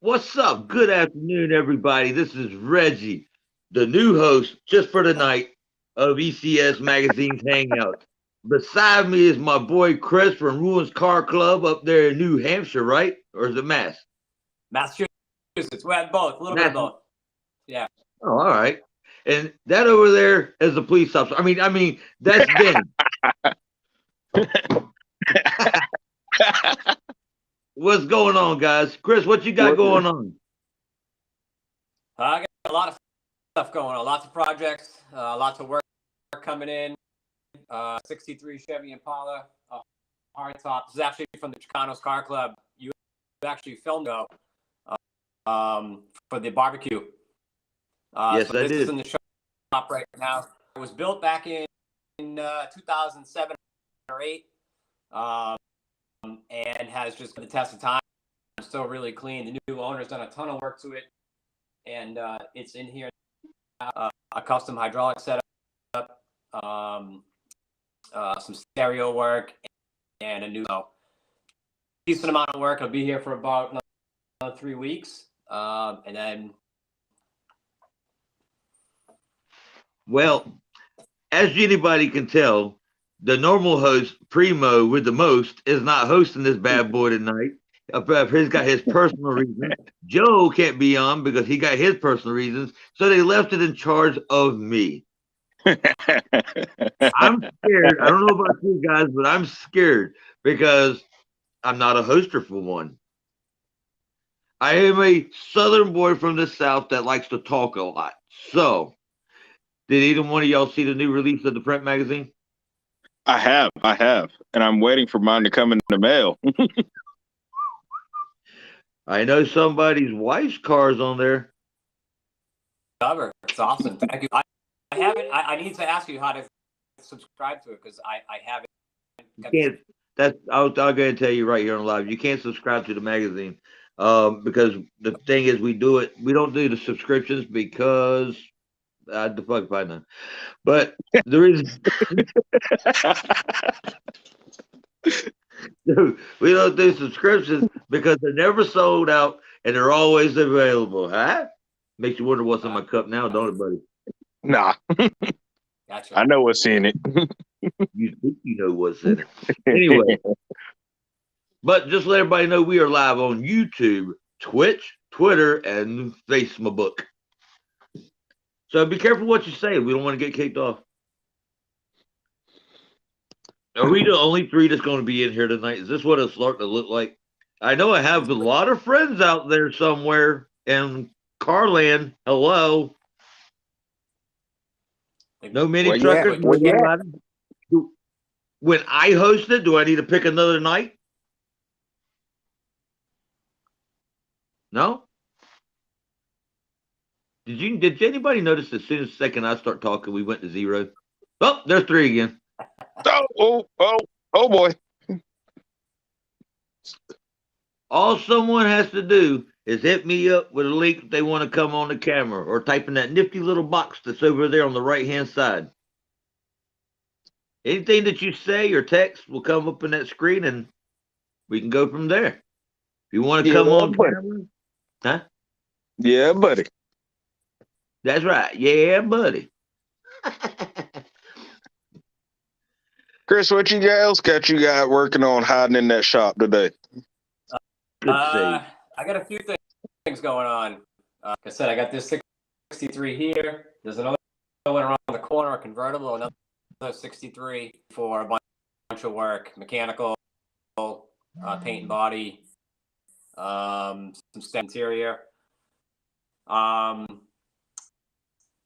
What's up? Good afternoon, everybody. This is Reggie, the new host just for the night of ECS Magazine's Hangout. Beside me is my boy Chris from Ruins Car Club up there in New Hampshire, right? Or is it Mass? Massachusetts. We had both, a little bit of both. Yeah. Oh, all right. And that over there is the police officer. That's Denny. What's going on, guys? Chris, what you got going on? I got a lot of stuff going on. Lots of projects, lots of work coming in. 63 Chevy Impala, hardtop. This is actually from the Chicanos Car Club. You actually filmed it for the barbecue. Yes, so I this did. is in the shop right now. It was built back in 2007 or 8, and has just been the test of time. It's still really clean. The new owner's done a ton of work to it, and it's in here now. A custom hydraulic setup, some stereo work, and a new decent amount of work. I'll be here for about another 3 weeks, and then. Well, as anybody can tell, the normal host, Primo with the most, is not hosting this bad boy tonight. He's got his personal reasons. Joe can't be on because he got his personal reasons. So they left it in charge of me. I'm scared. I don't know about you guys, but I'm scared because I'm not a hoster for one. I am a southern boy from the South that likes to talk a lot. So, did either one of y'all see the new release of the print magazine? I have, and I'm waiting for mine to come in the mail. I know somebody's wife's car's on there. Cover. It's awesome. Thank you. I haven't. I need to ask you how to subscribe to it because I haven't. You can't. I'm going to tell you right here on live. You can't subscribe to the magazine because the thing is, we don't do the subscriptions because the fuck if I know. But the reason we don't do subscriptions because they're never sold out and they're always available. Huh? Makes you wonder what's in my cup now, don't it, buddy? Nah. Gotcha. I know what's in it. You think you know what's in it. Anyway. But just let everybody know we are live on YouTube, Twitch, Twitter, and Facebook. So be careful what you say. We don't want to get kicked off. Are we the only three that's going to be in here tonight? Is this what it's starting to look like? I know I have a lot of friends out there somewhere in Carland. Hello. No mini truckers. When I host it, do I need to pick another night? No? Did anybody notice as soon as the second I start talking, we went to zero? Oh, there's 3 again. Oh boy. All someone has to do is hit me up with a link if they want to come on the camera or type in that nifty little box that's over there on the right-hand side. Anything that you say or text will come up in that screen and we can go from there. If you want to come on camera, huh? Yeah, buddy. That's right. Yeah, buddy. Chris, what you else got working on hiding in that shop today? I got a few things going on. Like I said, I got this 63 here. There's another one around the corner, a convertible, another 63 for a bunch of work, mechanical, paint and body, some stem interior.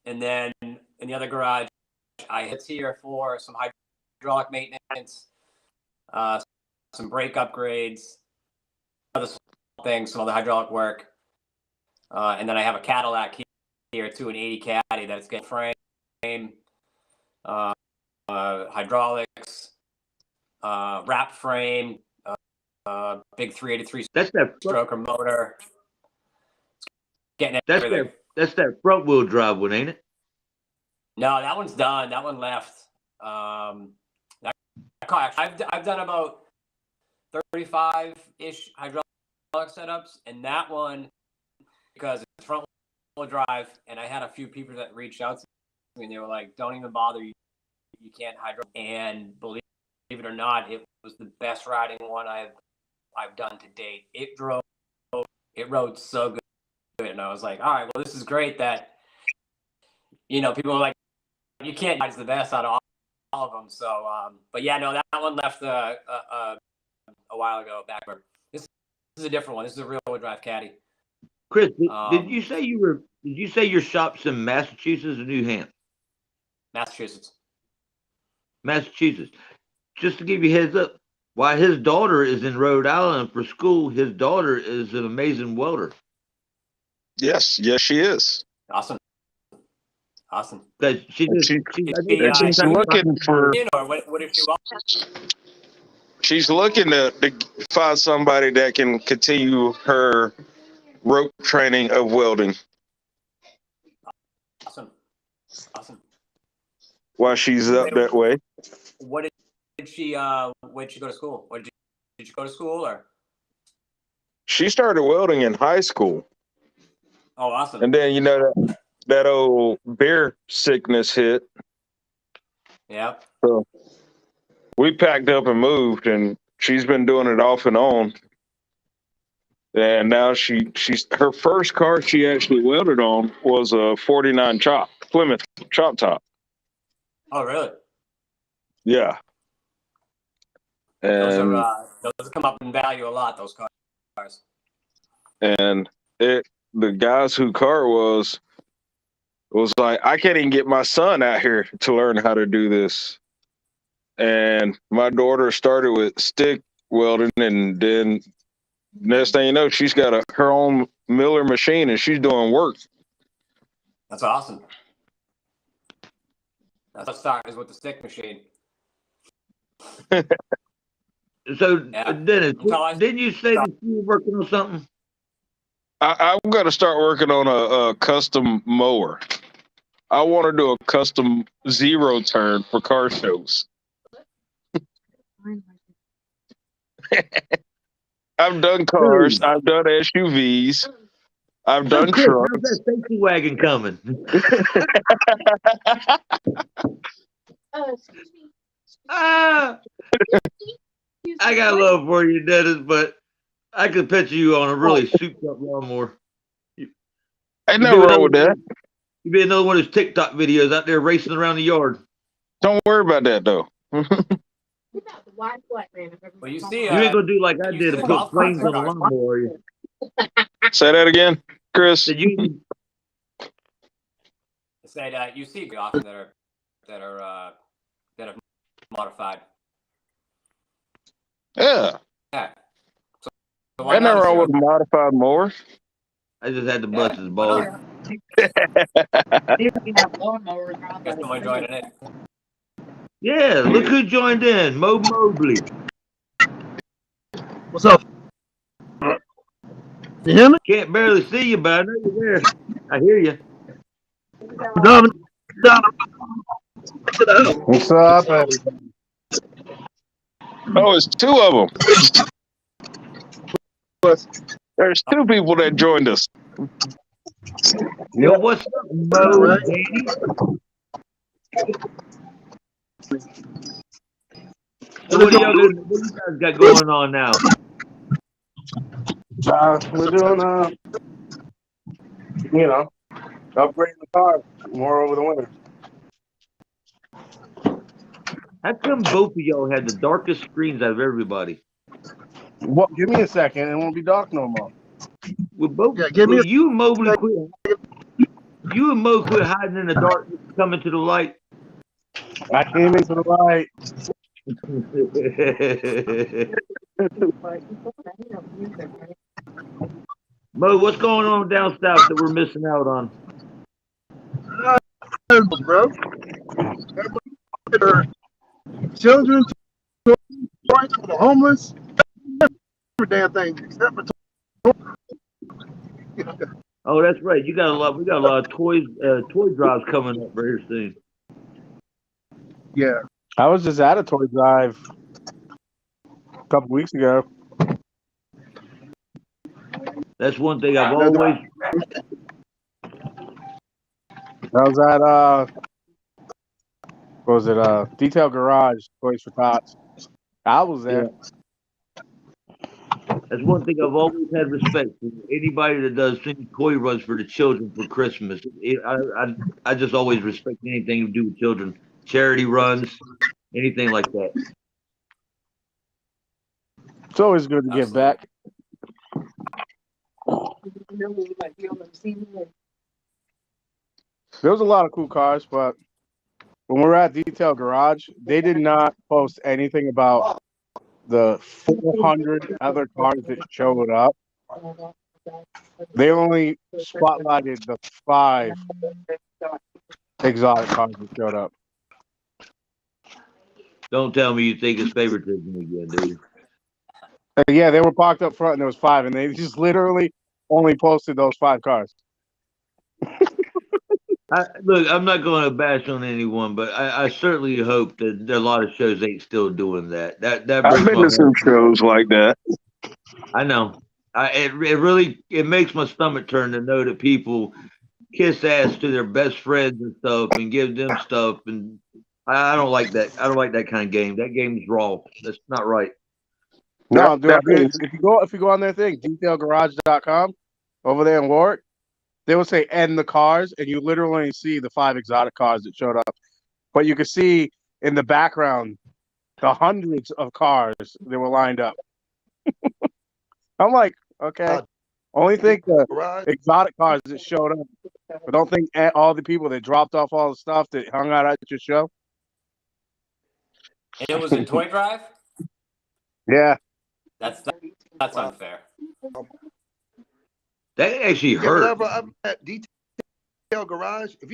And then in the other garage, I hit here for some hydraulic maintenance, some brake upgrades, other small things, some other hydraulic work. And then I have a Cadillac here too, an 80 Caddy that's getting frame, hydraulics, wrap frame, big 383 stroker motor. Getting everything. That's that front wheel drive one, ain't it? No, that one's done. That one left. That car, I've done about 35-ish hydraulic setups, and that one because it's front wheel drive, and I had a few people that reached out to me, and they were like, "Don't even bother. You can't hydro." And believe it or not, it was the best riding one I've done to date. It rode so good, and I was like, "All right, well, this is great that people are like, you can't use the best out of all of them." So, but yeah, no, that one left a while ago backward. This is a different one. This is a real wheel drive caddy. Chris, did you say your shop's in Massachusetts or New Hampshire? Massachusetts. Massachusetts. Just to give you a heads up, while his daughter is in Rhode Island for school, his daughter is an amazing welder. Yes, she is. Awesome. Because she's looking for. What if she wants? She's looking to find somebody that can continue her rope training of welding. Awesome. While she's up that way. What did she? Where did she go to school? Did you go to school or? She started welding in high school. Oh, awesome. And then that old bear sickness hit. Yeah. So we packed up and moved, and she's been doing it off and on. And now she's her first car she actually welded on was a 49 Plymouth chop top. Oh, really? Yeah. And those come up in value a lot. Those cars. And the guys whose car was like, I can't even get my son out here to learn how to do this. And my daughter started with stick welding, and then next thing you know, she's got her own Miller machine, and she's doing work. That's awesome. That's what started with the stick machine. So, Dennis, didn't you say that you were working on something? I'm going to start working on a custom mower. I want to do a custom zero turn for car shows. I've done cars. I've done SUVs. I've done Chris, trucks. how's that safety wagon coming? I got love for you, Dennis, but I could picture you on a really souped-up lawnmower. Ain't nothing wrong with that. You'd be another one of those TikTok videos out there racing around the yard. Don't worry about that, though. Well, you see, you ain't gonna do like I did and put flames on the lawnmower, are you? Say that again, Chris. Said you said you see often that are modified. Yeah. Yeah. So ain't nothing wrong with a modified mower. I just had to bust his balls. Guess someone joining in. Yeah, look who joined in, Mo Mobley. What's up? You hear me? Can't barely see you, but I know you're there. I hear you. What's up, buddy? Oh, it's two of them. There's two people that joined us. Yo, what's up, Mo? So what do you guys got going on now? We're doing, upgrading the car more over the winter. How come both of y'all had the darkest screens out of everybody? What? Give me a second, it won't be dark no more. We're both. Yeah, you and Mobley quit. You and Mo quit hiding in the dark, coming to the light. I came into the light. Mo, what's going on down south that we're missing out on? Bro. Children, for the homeless, every damn thing except for. Oh, that's right. You got a lot. We got a lot of toy drives coming up very soon. Yeah, I was just at a toy drive a couple weeks ago. That's one thing I've always That was at what was it? Detail Garage, Toys for Tots. I was there. Yeah. That's one thing I've always had respect for. Anybody that does any toy runs for the children for Christmas. I just always respect anything to do with children. Charity runs, anything like that. It's always good to give back. There was a lot of cool cars, but when we were at Detail Garage, they did not post anything about the 400 other cars that showed up. They only spotlighted the 5 exotic cars that showed up. Don't tell me you think it's favoritism again, dude. Yeah, they were parked up front and there was 5, and they just literally only posted those 5 cars. Look, I'm not going to bash on anyone, but I certainly hope that a lot of shows ain't still doing that. That I've breaks been my to some heart. shows like that. I know. It really makes my stomach turn to know that people kiss ass to their best friends and stuff and give them stuff, and I don't like that. I don't like that kind of game. That game is raw. That's not right. No, dude, That means if you go on their thing, detailgarage.com, over there in Warwick, they will say "end the cars," and you literally see the 5 exotic cars that showed up. But you can see in the background the hundreds of cars that were lined up. I'm like, okay. Only think the exotic cars that showed up, but don't think all the people that dropped off all the stuff that hung out at your show. And it was in Toy Drive? Yeah. That's unfair. That actually hurt. I'm at Detail Garage. If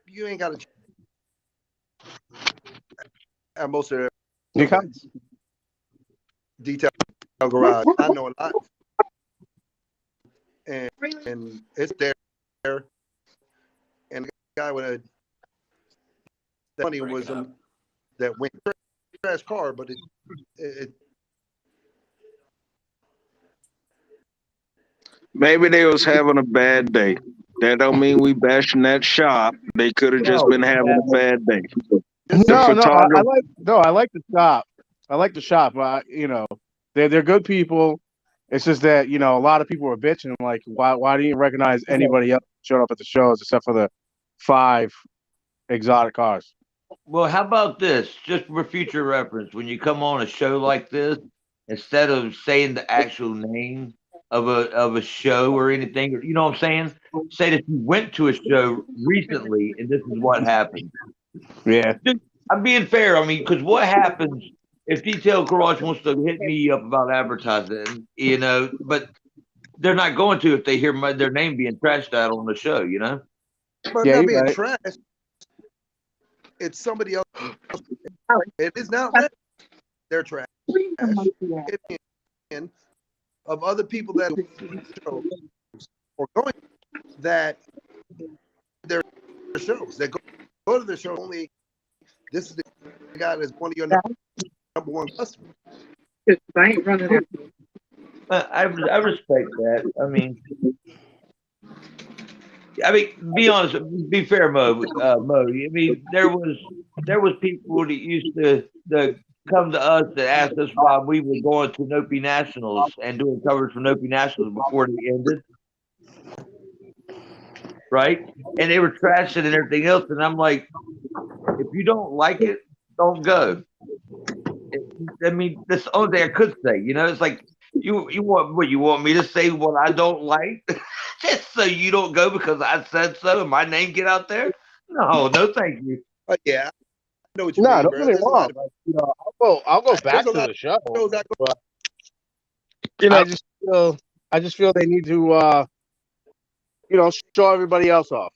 you ain't got at most of their You come. Detail Garage. I know a lot, and it's there. And the guy with a money was that went trash car, but it maybe they was having a bad day. That don't mean we bashing that shop. They could have just been having a bad day. No, I like the shop. I like the shop. You know, they're good people. It's just that, you know, a lot of people were bitching like, why do you recognize anybody else showed up at the shows except for the 5 exotic cars? Well, how about this? Just for future reference, when you come on a show like this, instead of saying the actual name of a show or anything, you know what I'm saying? Say that you went to a show recently and this is what happened. Yeah. I'm being fair. I mean, because what happens if Detail Garage wants to hit me up about advertising, you know, but they're not going to if they hear their name being trashed out on the show, you know? but Yeah, not you're being right. trash. It's somebody else. It is not red. They're trash. Of other people that shows or going that their shows that go to the show only. This is the guy that's one of your number 1 customers. I respect that. I mean, be honest, be fair, Mo. Mo. I mean, there was people that used to come to us that asked us why we were going to Nopi Nationals and doing coverage for Nopi Nationals before they ended, right? And they were trashing and everything else, and I'm like, if you don't like it, don't go. I mean, that's the only thing I could say. You know, it's like you want me to say what I don't like, just so you don't go because I said so and my name get out there? No, thank you. Yeah, I know what you No, mean, don't bro. get me wrong. You know, I'll go back to the show. But You know, I just feel they need to you know, show everybody else off.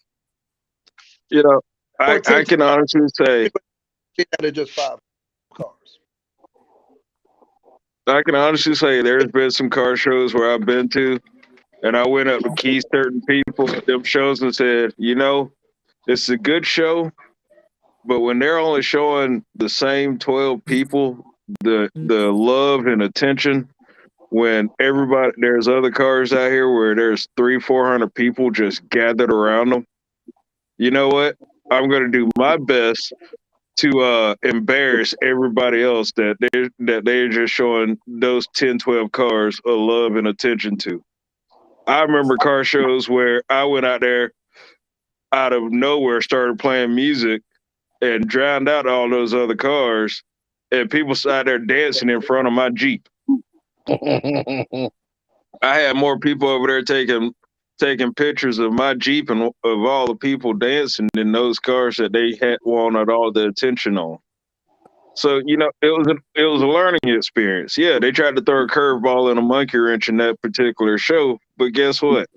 you know, I can honestly say They're just 5 cars. I can honestly say there's been some car shows where I've been to, and I went up to key certain people at them shows and said, you know, it's a good show, but when they're only showing the same 12 people, the love and attention when there's other cars out here where there's 300-400 people just gathered around them. You know what? I'm gonna do my best to embarrass everybody else that they're just showing those 10-12 cars a love and attention to. I remember car shows where I went out there out of nowhere, started playing music and drowned out all those other cars, and people sat there dancing in front of my Jeep. I had more people over there taking pictures of my Jeep and of all the people dancing than those cars that they had wanted all the attention on. So it was a learning experience. Yeah, they tried to throw a curveball and a monkey wrench in that particular show, but guess what?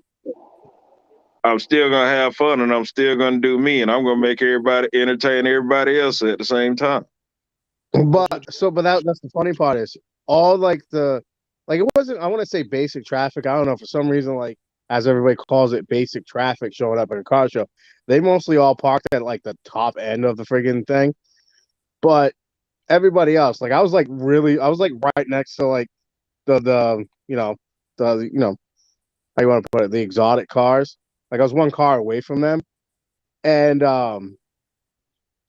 I'm still gonna have fun and I'm still gonna do me, and I'm gonna make everybody entertain everybody else at the same time. But that's the funny part is all like it wasn't, I want to say basic traffic. I don't know, for some reason, like as everybody calls it, basic traffic showing up at a car show. They mostly all parked at like the top end of the friggin' thing. But everybody else, like I was like right next to like the how you want to put it, the exotic cars. Like I was one car away from them. And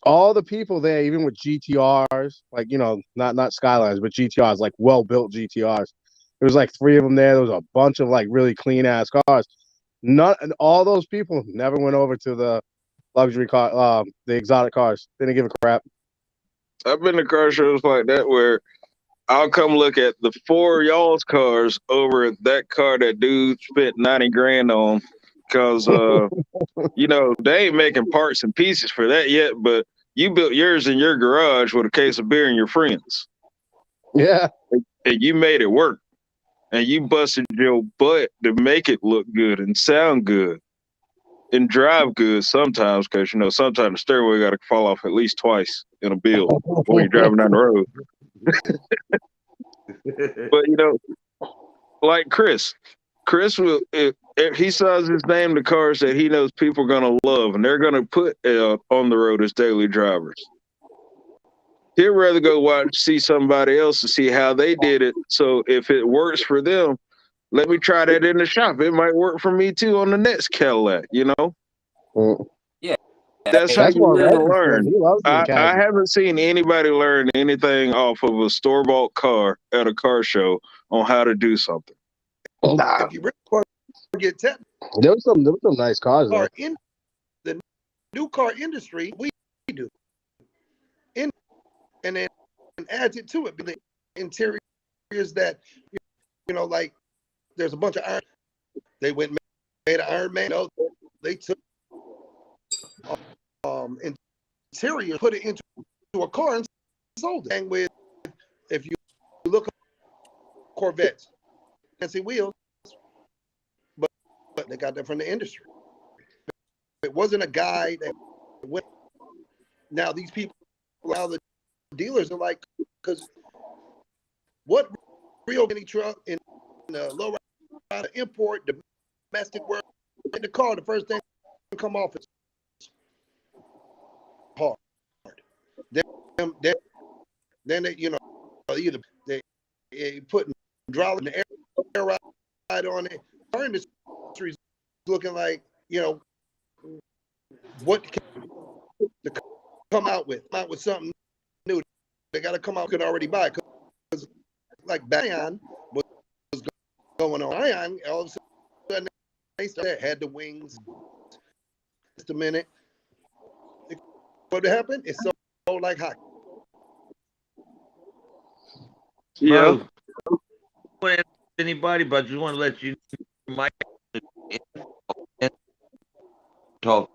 all the people there, even with GTRs, like not Skylines, but GTRs, like well built GTRs. There was like 3 of them there. There was a bunch of like really clean ass cars. All those people never went over to the luxury car, the exotic cars. They didn't give a crap. I've been to car shows like that where I'll come look at the 4 y'all's cars over at that car that dude spent 90 grand on, because they ain't making parts and pieces for that yet, but you built yours in your garage with a case of beer and your friends. Yeah. And you made it work. And you busted your butt to make it look good and sound good and drive good sometimes, because sometimes the steering wheel got to fall off at least twice in a build when you're driving down the road. But like Chris will, if he signs his name to cars that he knows people are gonna love and they're gonna put on the road as daily drivers, he'd rather go see somebody else to see how they did it. So if it works for them, let me try that in the shop. It might work for me too on the next Cadillac. Yeah, that's how you're gonna learn. I I haven't seen anybody learn anything off of a store-bought car at a car show on how to do something. Nah. If you really want to get technical, There was some nice cars there. in the new car industry, we do, and then adds it to it. The interiors that like there's a bunch of iron. They went and made an Iron Man. They took interior, put it into a car and sold it. And with, if you look at Corvettes, fancy wheels, but they got that from the industry. It wasn't a guy that went. Now these people, now the dealers are like, because what real any truck in the low ride import domestic world in the car, the first thing to come off is hard. Then they, either they put hydraulic and air ride on it. Our industry is looking like, what can to come out with something new. They got to come out, could already buy, because like Bayon was going on. Ion, all of a sudden they had the wings. Just a minute. What happened? It's so like hockey. Yeah. Anybody, but I just want to let you Mike talk.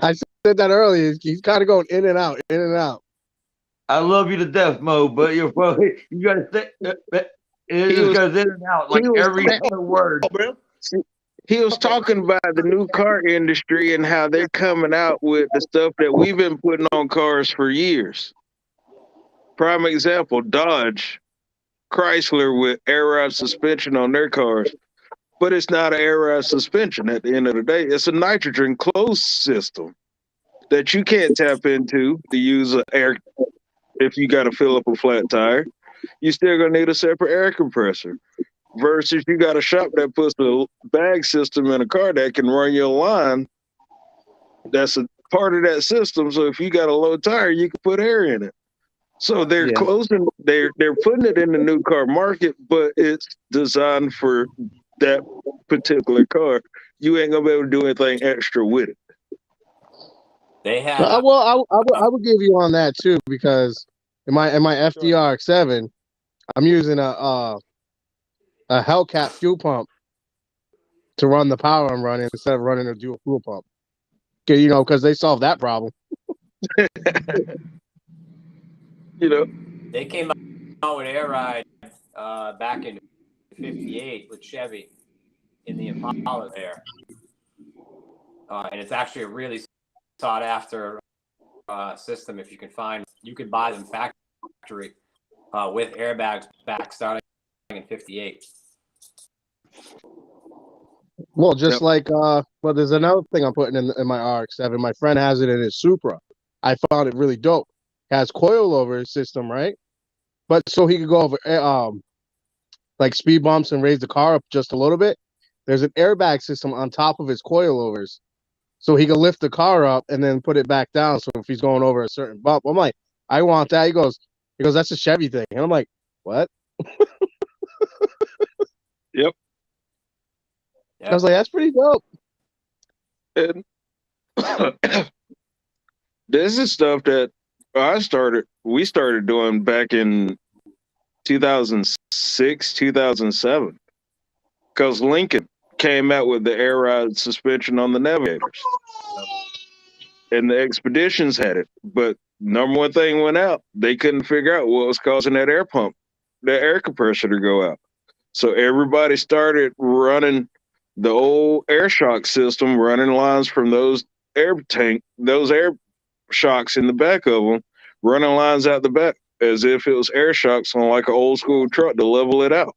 I said that earlier. He's kind of going in and out, in and out. I love you to death, Mo, but you gotta say it just goes in and out like every other word. He was talking about the new car industry and how they're coming out with the stuff that we've been putting on cars for years. Prime example, Dodge, Chrysler with air ride suspension on their cars. But it's not an air ride suspension at the end of the day. It's a nitrogen closed system that you can't tap into to use air if you got to fill up a flat tire. you still gonna need a separate air compressor. Versus you got a shop that puts a bag system in a car that can run your line. That's a part of that system. So if you got a low tire, you can put air in it. So they're Yeah. closing, they're putting it in the new car market, but it's designed for that particular car. You ain't gonna be able to do anything extra with it. They had Well, I would give you on that too, because in my FDR7, I'm using a Hellcat fuel pump to run the power I'm running instead of running a dual fuel pump. You know, because they solved that problem. You know, they came out with Air Ride back in '58 with Chevy in the Impala there, and it's actually a really sought after system. If you can find, you can buy them factory with airbags back starting in '58. Well, just like well, there's another thing I'm putting in my RX-7. My friend has it in his Supra. I found it really dope. It has coilover system, right? But so he could go over like speed bumps and raise the car up just a little bit. There's an airbag system on top of his coilovers, so he can lift the car up and then put it back down. So if he's going over a certain bump, I'm like, I want that. He goes, that's a Chevy thing, and I'm like, what? Yep. I was like, that's pretty dope. And this is stuff that we started doing back in 2006, 2007. Because Lincoln came out with the air ride suspension on the Navigators. And the Expeditions had it. But number one thing went out. They couldn't figure out what was causing that air pump, that air compressor to go out. So everybody started running the old air shock system, running lines from those air shocks in the back of them, running lines out the back as if it was air shocks on like an old school truck to level it out.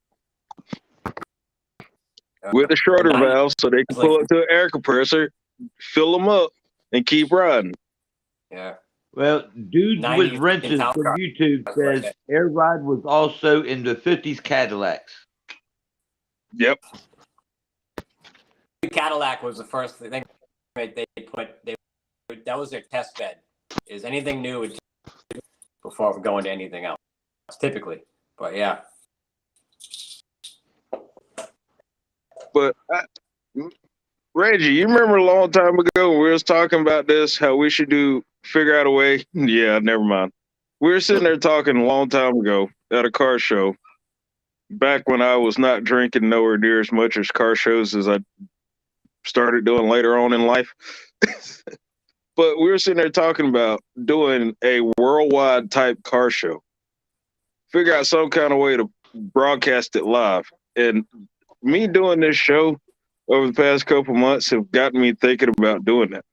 With the shorter valves so they can pull up to an air compressor, fill them up, and keep riding. Yeah. Well, Dudes with 90s Wrenches in-town from car. YouTube says Right. Air Ride was also in the 50s Cadillacs. Yep. Cadillac was the first thing they put. That was their test bed. Is anything new before going to anything else? Typically, but yeah. But Reggie, you remember a long time ago when we was talking about this, how we should figure out a way? Yeah, never mind. We were sitting there talking a long time ago at a car show, back when I was not drinking nowhere near as much as car shows as I started doing later on in life. But we were sitting there talking about doing a worldwide type car show. Figure out some kind of way to broadcast it live. And me doing this show over the past couple months have gotten me thinking about doing that.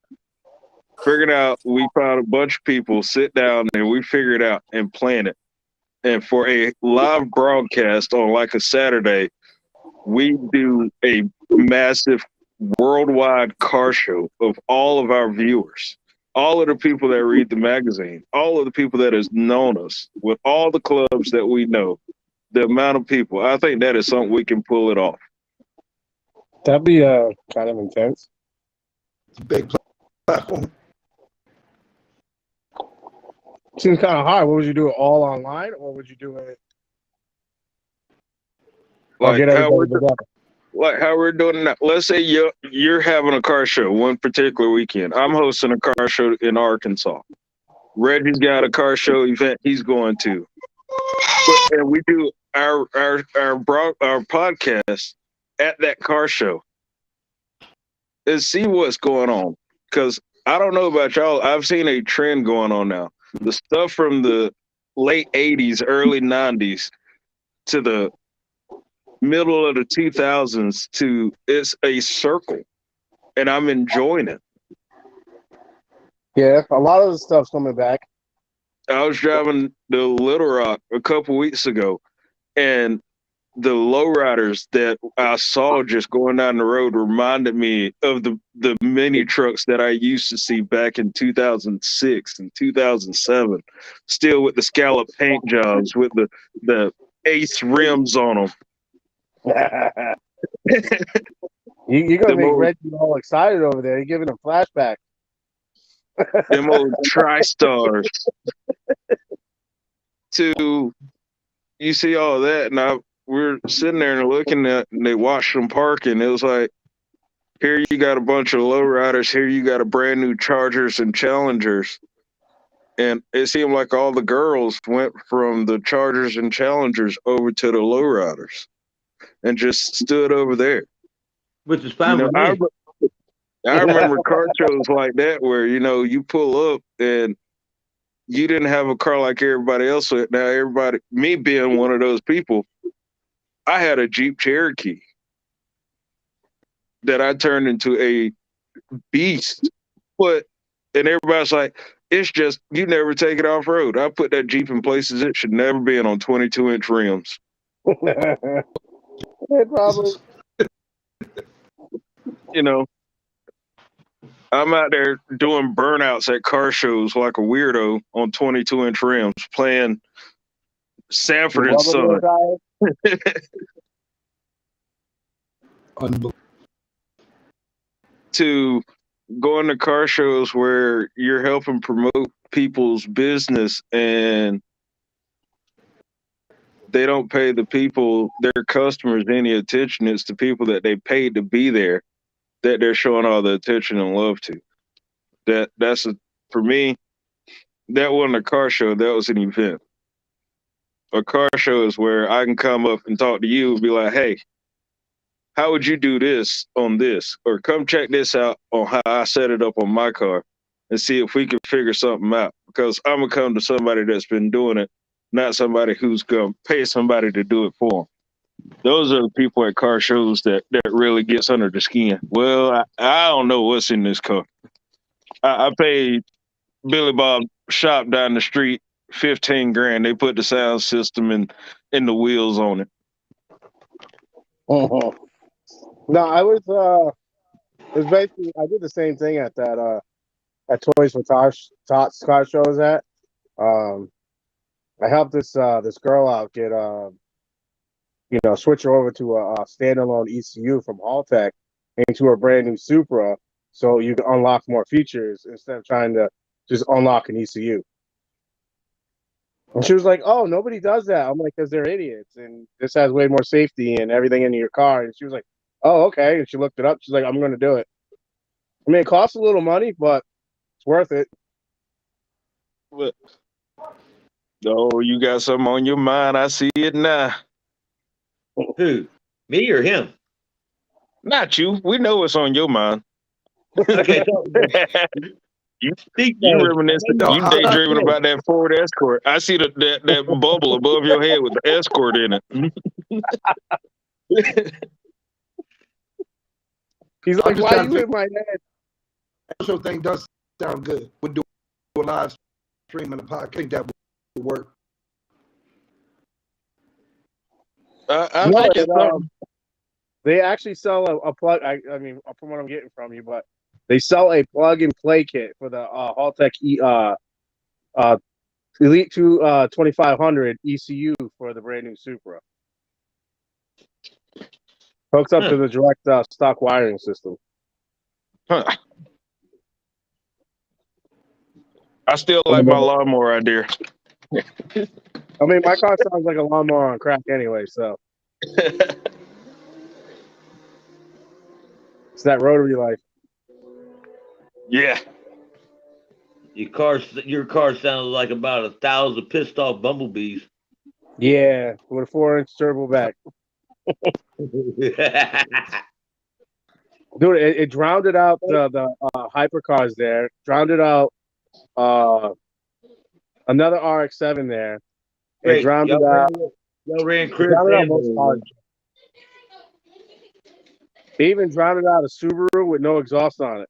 Figured out, we found a bunch of people, sit down, and we figured out and plan it. And for a live broadcast on like a Saturday, we do a massive worldwide car show of all of our viewers, all of the people that read the magazine, all of the people that has known us, with all the clubs that we know, the amount of people. I think that is something we can pull it off. That'd be kind of intense. It's a big platform. Seems kind of hard. What would you do it all online, or would you do it? Like get how everybody together? like how we're doing now. Let's say you're having a car show one particular weekend. I'm hosting a car show in Arkansas. Reggie's got a car show event he's going to. And we do our podcast at that car show and see what's going on. Because I don't know about y'all, I've seen a trend going on now. The stuff from the late 80s, early 90s to the middle of the 2000s to it's a circle, and I'm enjoying it. Yeah, a lot of the stuff's coming back. I was driving to Little Rock a couple weeks ago, and the lowriders that I saw just going down the road reminded me of the mini trucks that I used to see back in 2006 and 2007, still with the scallop paint jobs with the Ace rims on them. You're gonna them make old Reggie all excited over there. You're giving him flashbacks. them old TriStars. To you see all that, and we're sitting there and looking at, and they watched them parking. It was like, here you got a bunch of lowriders. Here you got a brand new Chargers and Challengers. And it seemed like all the girls went from the Chargers and Challengers over to the lowriders and just stood over there. Which is You fine know, with I, me. I remember car shows like that where, you pull up and you didn't have a car like everybody else. So now everybody, me being one of those people, I had a Jeep Cherokee that I turned into a beast. And everybody's like, it's just, you never take it off road. I put that Jeep in places it should never be on 22-inch rims. Probably. You know, I'm out there doing burnouts at car shows like a weirdo on 22-inch rims, playing Sanford and Son. Unbelievable. To going to car shows where you're helping promote people's business and they don't pay the people, their customers, any attention. It's the people that they paid to be there that they're showing all the attention and love to. For me, that wasn't a car show, that was an event. A car show is where I can come up and talk to you and be like, hey, how would you do this on this? Or come check this out on how I set it up on my car and see if we can figure something out. Because I'm going to come to somebody that's been doing it, not somebody who's going to pay somebody to do it for them. Those are the people at car shows that really gets under the skin. Well, I don't know what's in this car. I paid Billy Bob shop down the street 15 grand. They put the sound system and the wheels on it. No, I was it was basically I did the same thing at that at Toys for Tots car show I was at. I helped this girl out get switch her over to a standalone ECU from Haltech into her brand new Supra, so you can unlock more features instead of trying to just unlock an ECU. And she was like, "Oh, nobody does that." I'm like, "Because they're idiots, and this has way more safety and everything in your car." And she was like, "Oh, okay." And she looked it up. She's like, "I'm going to do it." I mean, it costs a little money, but it's worth it. But, oh, you got something on your mind. I see it now. Who? Me or him? Not you. We know what's on your mind. Okay, so you reminiscing. No, You daydreaming about that Ford Escort. I see that bubble above your head with the Escort in it. He's like, "Why you in my head?" Show thing does sound good. We'll do a live stream and a podcast. I think that would work. I think it's something. They actually sell a plug. I mean, from what I'm getting from you, but they sell a plug and play kit for the Haltech Elite 2500 ECU for the brand new Supra. Hooks up to the direct stock wiring system. Huh. I still like my lawnmower idea. I mean, my car sounds like a lawnmower on crack anyway, so. It's that rotary life. Yeah. your car sounds like about 1,000 pissed off bumblebees. Yeah, with a 4-inch turbo back. Dude, it drowned out the hypercars there. Drowned out another RX-7 there. It drowned it out. Y'all ran Chris Most cars. They even drowned out a Subaru with no exhaust on it.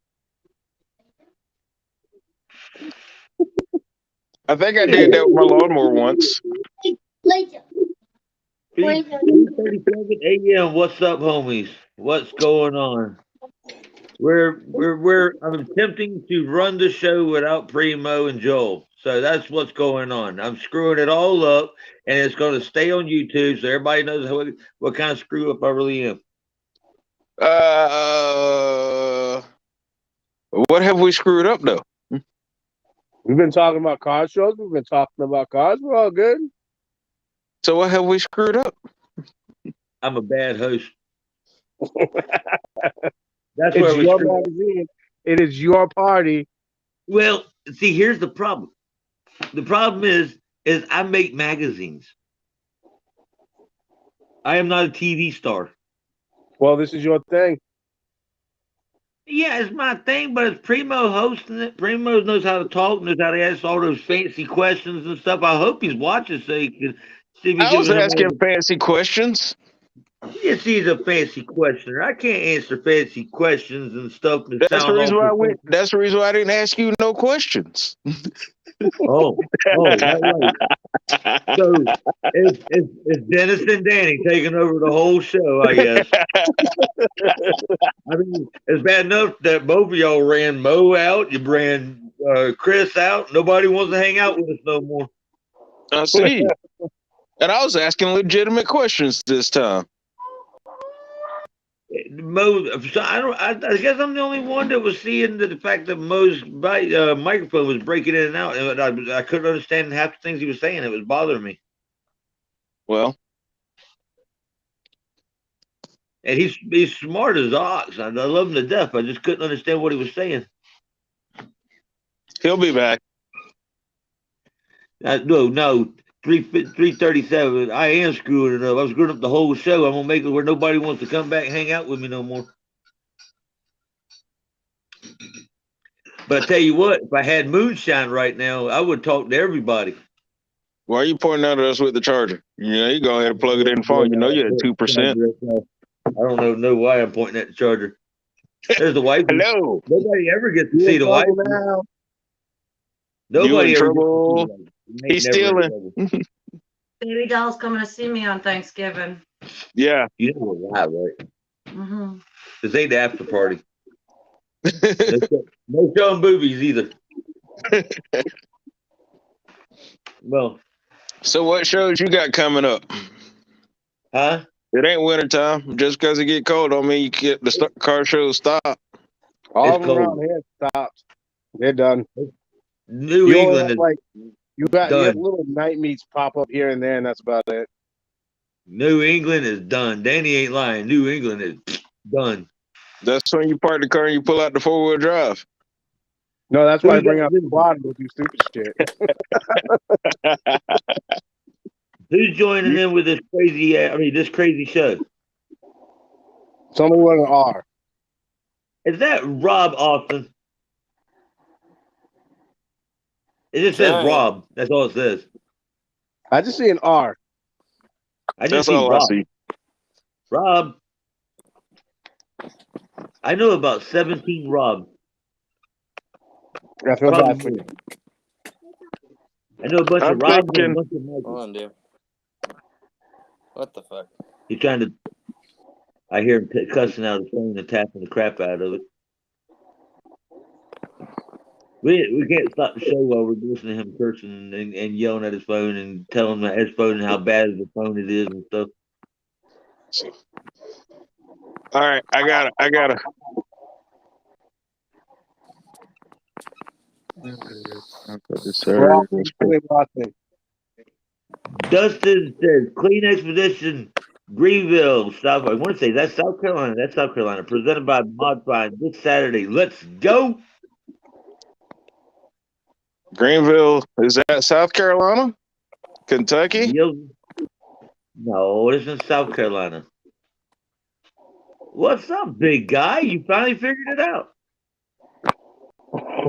I think I did that with my lawnmower once. 3:37 a.m. What's up, homies? What's going on? I'm attempting to run the show without Primo and Joel. So that's what's going on. I'm screwing it all up, and it's going to stay on YouTube so everybody knows what kind of screw up I really am. What have we screwed up though? We've been talking about car shows. We've been talking about cars. We're all good. So what have we screwed up? I'm a bad host. That's It's where we your screw up. magazine. It is your party. Well, see, here's the problem. The problem is I make magazines. I am not a TV star. Well, this is your thing. Yeah, it's my thing, but it's Primo hosting it. Primo knows how to talk, knows how to ask all those fancy questions and stuff. I hope he's watching so he can see if he I was giving him asking all fancy questions. yes, he's a fancy questioner. I can't answer fancy questions and stuff and That's the sound all reason why professional. That's the reason why I didn't ask you no questions. Oh, that right. So it's Dennis and Danny taking over the whole show, I guess. I mean, it's bad enough that both of y'all ran Mo out, you ran Chris out. Nobody wants to hang out with us no more. I see. And I was asking legitimate questions this time. Mo, so I guess I'm the only one that was seeing the fact that Mo's microphone was breaking in and out, and I couldn't understand half the things he was saying. It was bothering me. Well, And he's smart as ox. I love him to death. I just couldn't understand what he was saying. he'll be back. No, 3:37. I am screwing it up. I'm screwing up the whole show. I'm gonna make it where nobody wants to come back and hang out with me no more. But I tell you what, if I had moonshine right now, I would talk to everybody. Why are you pointing out at us with the charger? You go ahead and plug it in the phone. You know you're at 2%. I don't know why I'm pointing at the charger. There's the wife. Hello. Nobody ever gets to You see in the wife. trouble now? Nobody in ever trouble. gets to see the wife. He's Ain't never in stealing. trouble. Baby doll's coming to see me on Thanksgiving. Yeah. You know why, right? Mm-hmm. This ain't the after party. No showing boobies either. Well, So what shows you got coming up? huh? It ain't wintertime. Just because it get cold don't mean you get the car shows stop. All It's of them around cold. here stopped. They're done. New You only England have, is like you have done. little night meets pop up here and there, and that's about it. New England is done. Danny ain't lying. New England is done. That's when you park the car and you pull out the 4-wheel drive. No, that's why I Who's bring got out the this? squad and go do stupid shit. Who's joining in with this crazy? This crazy show. It's only one R. Is that Rob Austin? It just says Giant. Rob. That's all it says. I just see an R. I just That's see all Rob. I see. Rob. I know about 17 Robs. I feel Probably bad for more. you. I know a bunch I'm of Robs and a thinking- bunch of Hold Michaels. on, dude. What the fuck? He's trying to. I hear him cussing out his phone and tapping the crap out of it. We can't stop the show while we're listening to him cursing and yelling at his phone and telling him his phone and how bad of a phone it is and stuff. All right, I got it. We're all really watching. Dustin says, Clean Expedition, Greenville, South. I want to say that's South Carolina. That's South Carolina. Presented by Modify this Saturday. Let's go. Greenville, is that South Carolina? Kentucky? No, it's in South Carolina. What's up, big guy? You finally figured it out.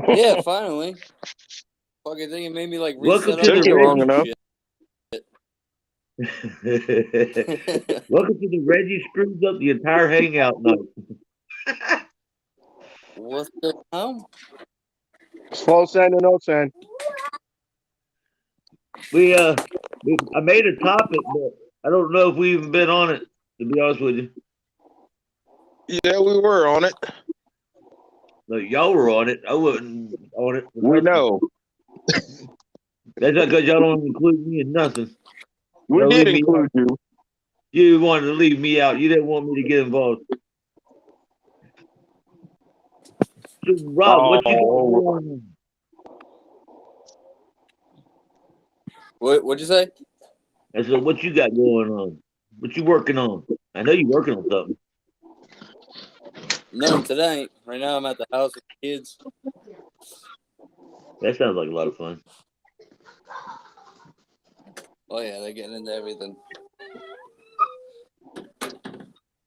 Yeah, finally. Fucking thing, it made me like Welcome reset to up the Took you long and enough. shit. Welcome to the Reggie screws up the entire hangout night. What's the hell? Slow send or no send. I made a topic, but I don't know if we even been on it, to be honest with you. Yeah, we were on it. No, y'all were on it. I wasn't on it. We know. That's not because y'all don't include me in nothing. We Y'all did leave me out. include you. You wanted to leave me out. You didn't want me to get involved. So, Rob, what you got going on? What'd you say? I said, what you got going on? What you working on? I know you working on something. Nothing tonight. Right now, I'm at the house with the kids. That sounds like a lot of fun. Oh yeah, they're getting into everything.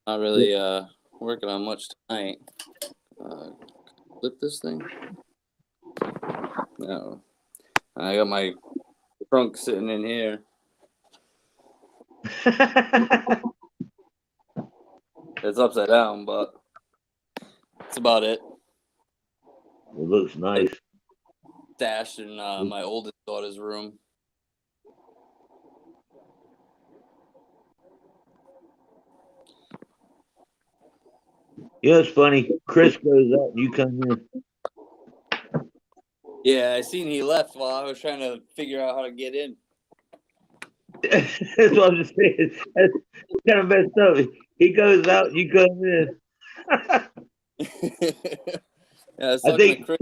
Not really working on much tonight. Flip this thing. No, I got my trunk sitting in here. It's upside down, but that's about it. It looks nice. Stashed in my oldest daughter's room. You know, it's funny. Chris goes out and you come in. Yeah, I seen he left while I was trying to figure out how to get in. That's what I'm just saying. That's kind of messed up. He goes out and you come in. Yeah, I was I talking to think, Chris.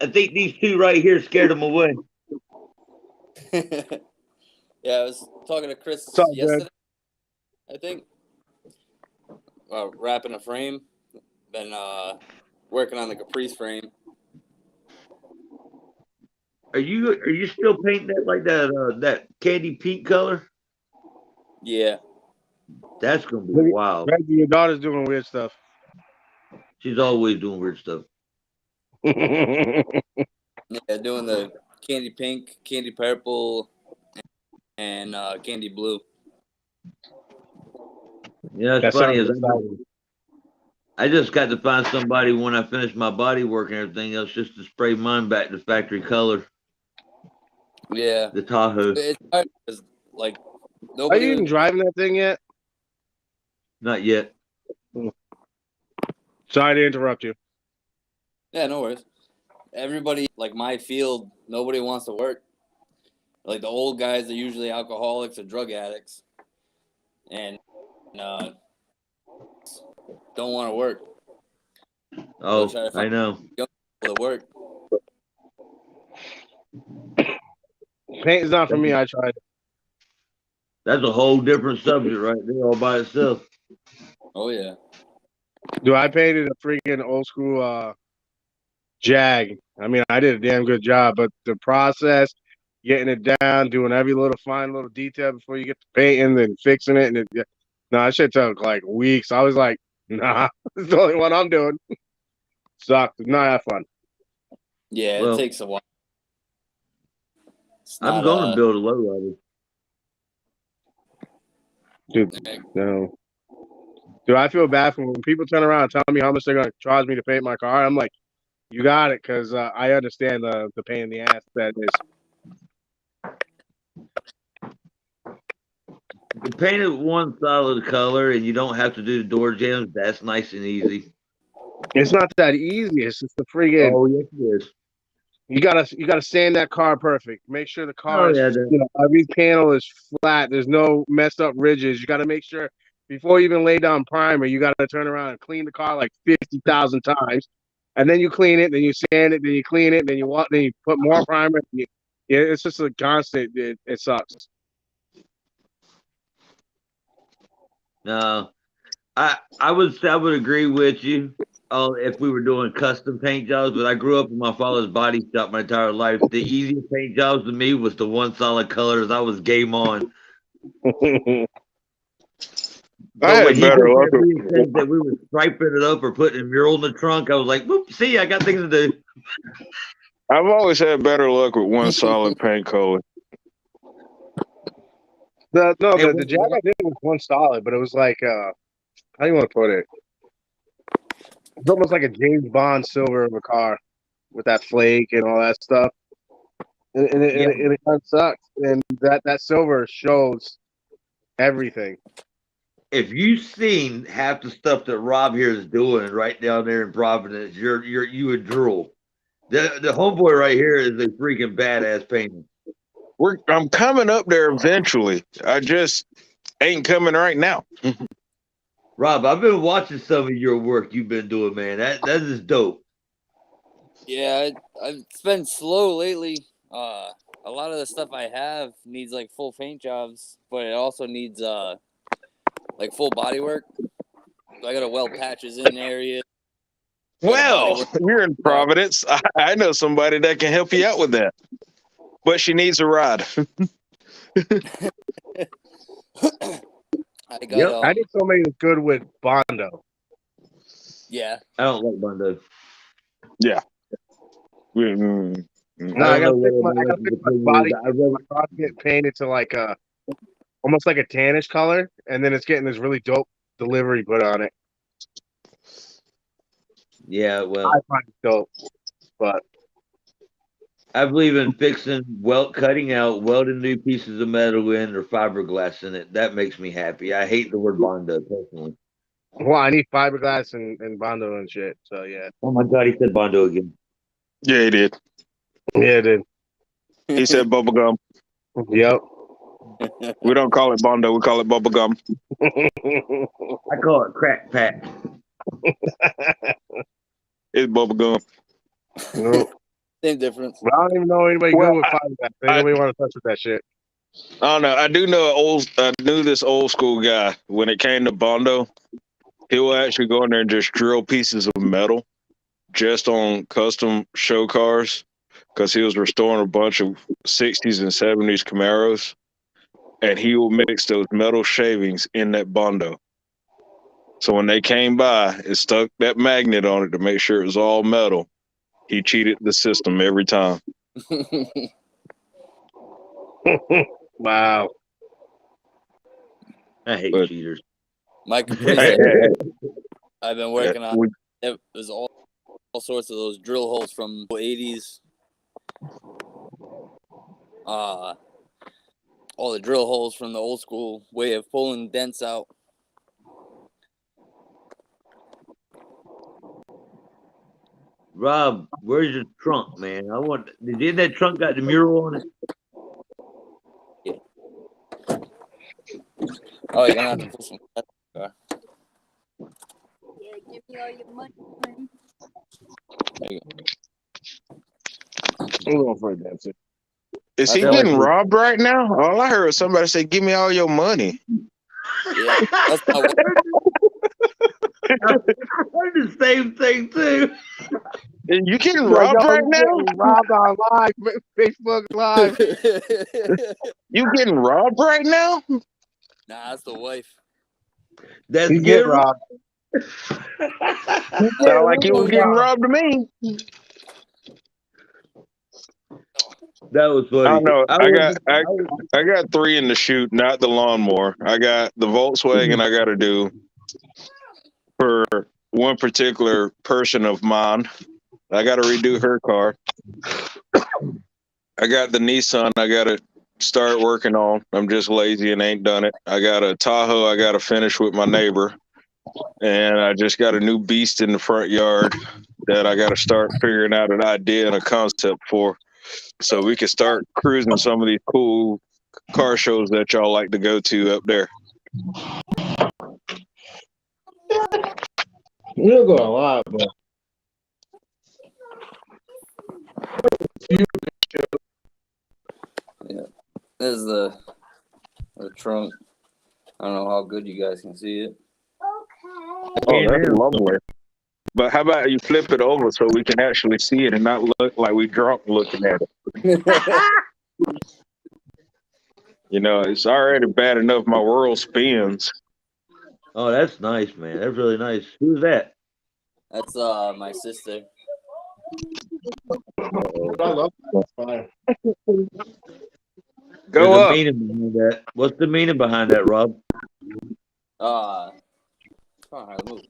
I think these two right here scared him away. Yeah, I was talking to Chris It's all yesterday. I think wrapping a frame. Been working on the Caprice frame. Are you still painting that like that candy pink color? Yeah. That's gonna be good. wild. Reggie, your daughter's doing weird stuff. She's always doing weird stuff. Yeah, doing the candy pink, candy purple, and candy blue. Yeah, it's That funny. sounds exciting. I just got to find somebody when I finish my body work and everything else just to spray mine back to factory color. Yeah. The Tahoe. It's hard because, like, Are nobody you even was. driving that thing yet? Not yet. Sorry to interrupt you. Yeah, no worries. Everybody, like my field, nobody wants to work. Like the old guys are usually alcoholics or drug addicts, and don't want to work. Oh, Try to I find know. young people to work. Paint is not for me. I tried. That's a whole different subject right there all by itself. Oh yeah. Dude, I painted a freaking old school Jag. I mean, I did a damn good job, but the process, getting it down, doing every little fine little detail before you get to painting, then fixing it, no, that shit took like weeks. I was like, nah, it's the only one I'm doing. Sucked. It's not that fun. Yeah, Well, it takes a while. It's I'm not going to build a lowrider. Dude, no. Dude, I feel bad for when people turn around and tell me how much they're going to charge me to paint my car. I'm like, you got it, because I understand the pain in the ass that is. You can paint it one solid color and you don't have to do the door jambs. That's nice and easy. It's not that easy. It's just the friggin' Oh, yes, it is. you gotta sand that car perfect. Make sure the car Oh, is, yeah. every panel is flat. There's no messed up ridges. You gotta make sure before you even lay down primer, you gotta turn around and clean the car like 50,000 times, and then you clean it, then you sand it, then you clean it, then then you put more primer. Yeah, it's just a constant. It sucks. No, I would agree with you. If we were doing custom paint jobs, but I grew up in my father's body shop my entire life. The easiest paint jobs to me was the one solid colors. I was game on. I But when had he better looked luck at me and with. said that we were striping it up or putting a mural in the trunk, I was like, "Whoop, see, I got things to do." I've always had better luck with one solid paint color. The Jag I did was one solid, but it was like how do you want to put it? It's almost like a James Bond silver of a car with that flake and all that stuff. and Yeah. it kind of sucks. And that silver shows everything. If you've seen half the stuff that Rob here is doing right down there in Providence, you would drool. The homeboy right here is a freaking badass painter. I'm coming up there eventually. I just ain't coming right now. Rob, I've been watching some of your work you've been doing, man. That is dope. Yeah, it's been slow lately. A lot of the stuff I have needs like full paint jobs, but it also needs like full body work. So I gotta weld patches in areas. Well, you're in Providence. I know somebody that can help you out with that. But she needs a ride. I got I did somebody that's good with Bondo. yeah. I don't like Bondo. Yeah. No, I gotta fix my body. My car's getting painted to like almost like a tannish color, and then it's getting this really dope delivery put on it. Yeah, well, I find it dope, but I believe in cutting out, welding new pieces of metal in or fiberglass in it. That makes me happy. I hate the word Bondo personally. well, I need fiberglass and Bondo and shit. So yeah. Oh my God, he said Bondo again. Yeah, he did. Yeah, dude. He said bubblegum. Yep. We don't call it Bondo. We call it bubblegum. I call it crack pack. It's bubblegum. No. Same difference. But I don't even know anybody good with fiberglass. Nobody want to touch with that shit. I don't know. I knew this old school guy. When it came to Bondo, he will actually go in there and just drill pieces of metal just on custom show cars because he was restoring a bunch of 60s and 70s Camaros, and he will mix those metal shavings in that Bondo. So when they came by, it stuck that magnet on it to make sure it was all metal. He cheated the system every time. Wow. I hate But- cheaters. My complete I've been working on it was all sorts of those drill holes from the 80s. All the drill holes from the old school way of pulling dents out. Rob, where's your trunk, man? Did that trunk got the mural on it? Oh, you're gonna have to pull some. Yeah, give me all your money. There you I'm going for a dancer. Is he I feel like getting we- robbed right now? All I heard was somebody say, "Give me all your money." Yeah, that's my wife. I heard the same thing too. And you getting robbed right now? Getting robbed on live, Facebook Live. You getting robbed right now? Nah, that's the wife. That's He's get getting robbed. Sound like you was getting robbed to me. That was funny. I don't know. was- I got 3 in the chute, not the lawnmower. I got the Volkswagen I got to do for one particular person of mine. I got to redo her car. I got the Nissan I got to start working on. I'm just lazy and ain't done it. I got a Tahoe I got to finish with my neighbor. And I just got a new beast in the front yard that I got to start figuring out an idea and a concept for, so we can start cruising some of these cool car shows that y'all like to go to up there. You're going a lot, but This is the trunk. I don't know how good you guys can see it. Oh, that's lovely. But how about you flip it over so we can actually see it and not look like we drunk looking at it? You know, it's already bad enough my world spins. Oh, that's nice, man. That's really nice. Who's that? That's my sister. I love that. It's fine. Go There's a up. meaning behind that. What's the meaning behind that, Rob? Come on, Harley,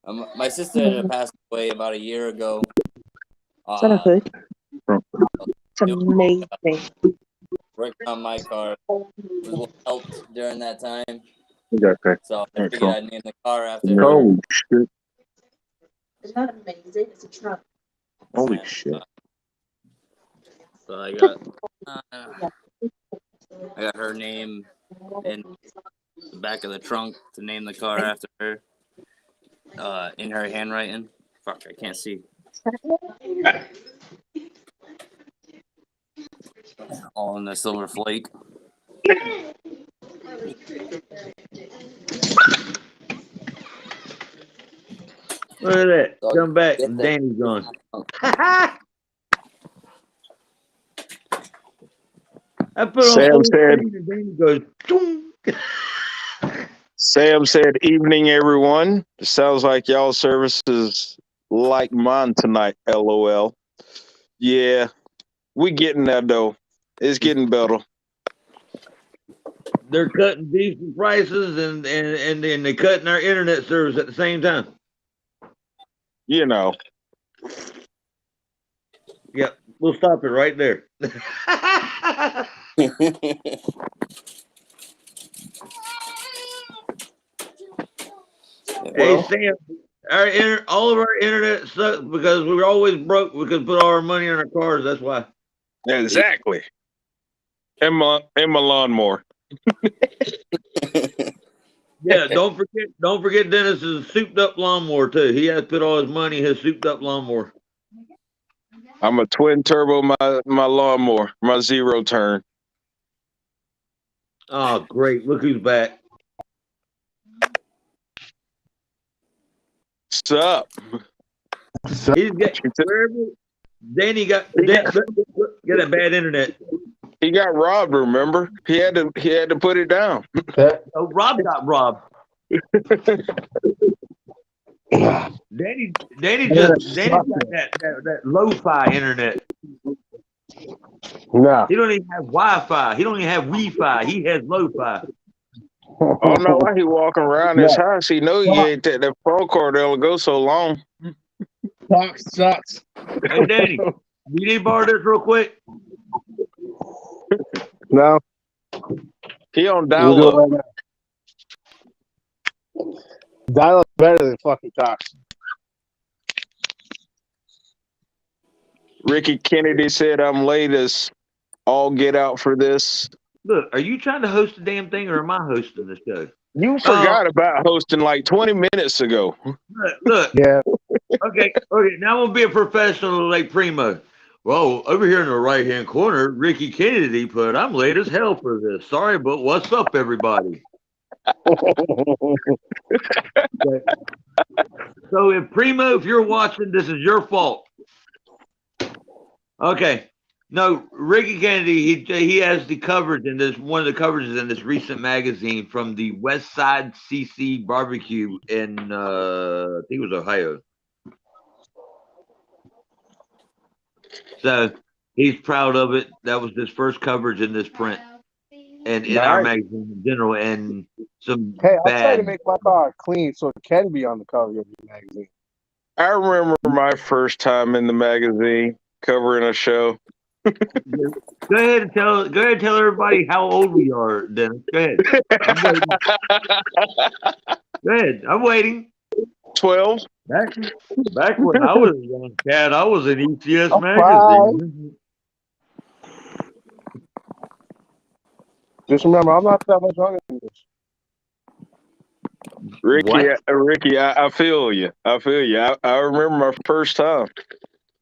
move. My sister had passed away about a year ago. Amazing. Working on my car. Was a little helped during that time, Okay. so I figured I'd name the car after her. Holy shit. It's not amazing. It's a truck. Holy shit. So I got her name in the back of the trunk to name the car after her. In her handwriting. Fuck, I can't see. All in the silver flake. Look at that. So Come back get and that. Danny's gone. I put on Sam full said, screen and Danny goes, "Choom." Sam said, evening, everyone. It sounds like y'all service is like mine tonight, LOL. Yeah, we getting that though. It's getting better. They're cutting decent prices and they're cutting our internet service at the same time. You know. Yep, we'll stop it right there. Hey Sam, all of our internet sucks because we were always broke. We could put all our money in our cars. That's why. Exactly. And my lawnmower. Yeah, don't forget Dennis's souped up lawnmower too. He has to put all his money in his souped up lawnmower. I'm a twin turbo my lawnmower, my zero turn. Oh, great! Look who's back. What's up? He's got wherever Danny got that bad internet. He got robbed, remember? He had to put it down. Oh, Rob got robbed. Danny got that lo-fi internet. No. He don't even have Wi-Fi. He don't even have Wi-Fi. He has lo-fi. Oh no, why he walking around his house? He know he ain't that phone cord don't go so long. Talk sucks. Hey Danny, you need to borrow this real quick? No. He on We'll do it dial up. right now. Dial up better than fucking Cox. Ricky Kennedy said I'm late as all get out for this. Look, are you trying to host the damn thing or am I hosting the show? You forgot about hosting like 20 minutes ago. Look. Yeah. Okay. Now I'm gonna be a professional like Primo. Well, over here in the right-hand corner, Ricky Kennedy put, "I'm late as hell for this. Sorry, but what's up, everybody?" Okay. So, if you're watching, this is your fault. Okay. No, Ricky Kennedy, he has the coverage in this, one of the coverages in this recent magazine from the West Side CC barbecue in, I think it was Ohio. So he's proud of it. That was his first coverage in this print and in our magazine in general. And some I'll try to make my car clean so it can be on the cover of your magazine. I remember my first time in the magazine covering a show. Go ahead and tell everybody how old we are, Dennis. Go ahead. Go ahead. I'm waiting. 12. Back when I was a young cat, I was in ECS magazine. Just remember, I'm not that much younger than this. Ricky, I feel you. I remember my first time.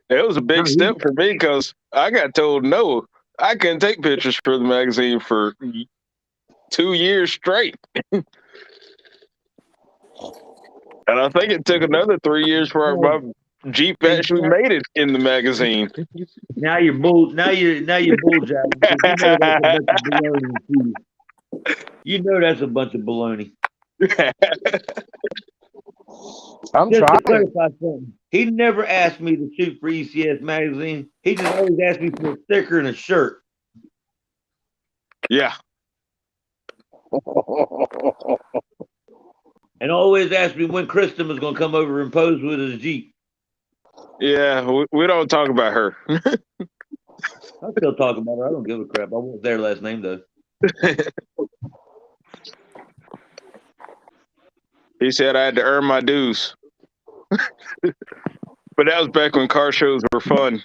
It was a big step for me because I got told no. I couldn't take pictures for the magazine for 2 years straight. And I think it took another 3 years for my Jeep actually made it in the magazine. Now you're bull jiving. You know that's a bunch of baloney. I'm just trying. To clarify something, he never asked me to shoot for ECS magazine. He just always asked me for a sticker and a shirt. Yeah. And always asked me when Kristen was going to come over and pose with his Jeep. Yeah, we don't talk about her. I still talk about her. I don't give a crap. I wasn't their last name though. He said I had to earn my dues. But that was back when car shows were fun.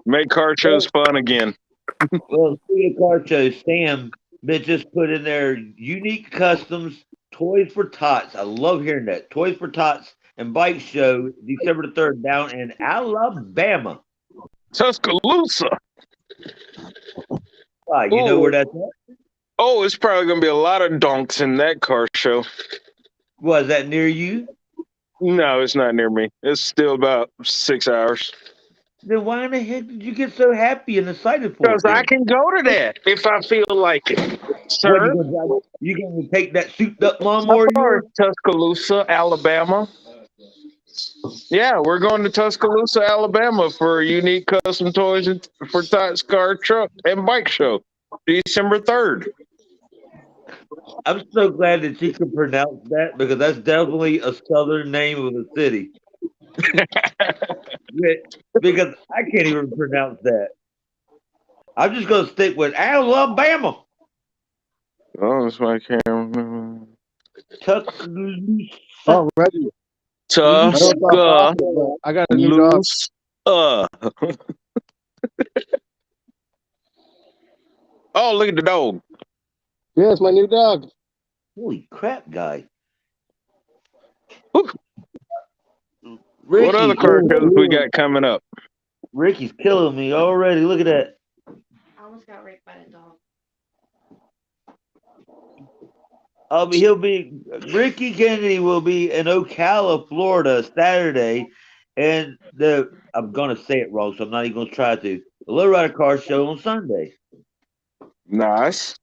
Make car shows fun again. Well, speaking of car shows, Sam that just put in there unique customs toys for tots. I love hearing that. Toys for tots and bike show December the 3rd down in Alabama. Tuscaloosa. You know where that's at? Oh, it's probably going to be a lot of donks in that car show. Was that near you? No, it's not near me. It's still about 6 hours. Then why in the heck did you get so happy and excited for it? Because I can go to that if I feel like it, sir. You gonna take that souped up lawnmower? Tuscaloosa, Alabama. Yeah, we're going to Tuscaloosa, Alabama for a unique custom toys for Tots Car Truck and Bike Show, December 3rd. I'm so glad that you can pronounce that because that's definitely a southern name of a city. Because I can't even pronounce that. I'm just gonna stick with Alabama. Oh, that's why I can't remember. Tuscaloosa. Oh, Reggie. I got a new dog. Oh, look at the dog. Yeah, it's my new dog. Holy crap, guy. Ricky, what other car shows we got coming up? Ricky's killing me already. Look at that. I almost got raped by a dog. Ricky Kennedy will be in Ocala, Florida, Saturday, and I'm gonna say it wrong, so I'm not even gonna try to. The Low Rider Car Show on Sunday. Nice.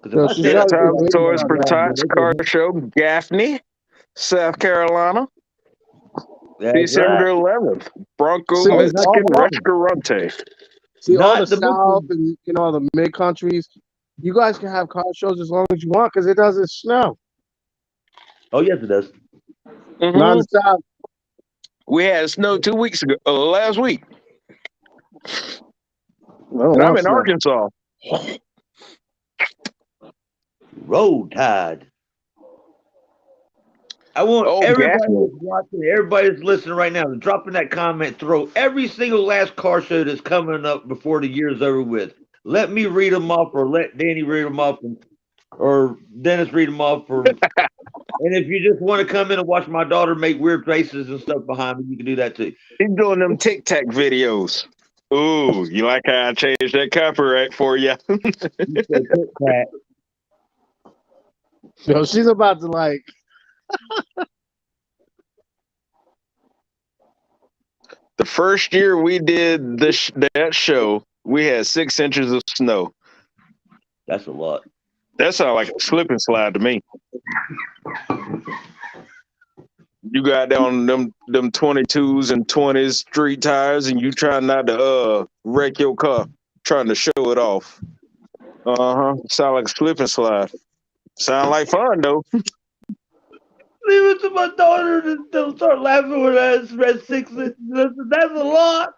Toys for Tots Car Show, Gaffney, South Carolina. December 11th, Bronco Mexican Restaurante. See, all the South and the mid countries, you guys can have car shows as long as you want because it doesn't snow. Oh yes, it does. Mm-hmm. Not in the South. We had snow 2 weeks ago, last week. And I'm in Arkansas. Roll Tide. I want everybody that's watching, everybody that's listening right now to drop in that comment, throw every single last car show that's coming up before the year's over with. Let me read them off, or let Danny read them off, or Dennis read them off. And if you just want to come in and watch my daughter make weird faces and stuff behind me, you can do that too. He's doing them Tic Tac videos. Ooh, you like how I changed that copyright for you? Yo, she's about to like. The first year we did that show, we had 6 inches of snow. That's a lot. That sounds like a slip and slide to me. You got down them 22s and 20s street tires, and you trying not to wreck your car, trying to show it off. Sound like a slip and slide. Sound like fun though. Leave it to my daughter to still start laughing when I read 6 inches. That's a lot.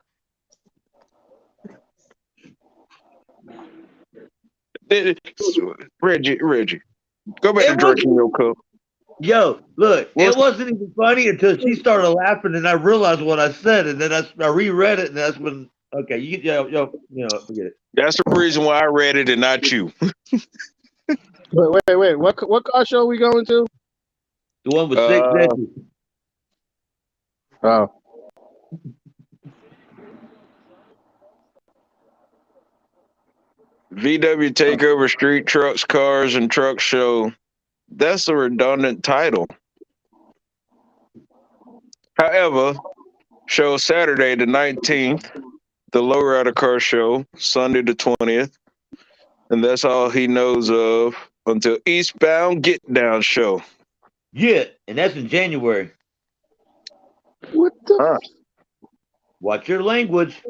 Reggie, go back to drinking your cup. Yo, look, it wasn't even funny until she started laughing, and I realized what I said, and then I reread it, and that's when forget it. That's the reason why I read it and not you. Wait. What car show are we going to? The one with 6 inches. Oh. VW Takeover Street Trucks, Cars, and Truck Show. That's a redundant title. However, show Saturday the 19th, the Lowrider Car Show, Sunday the 20th, and that's all he knows of until Eastbound Get Down Show. Yeah, and that's in January. What the? Watch your language.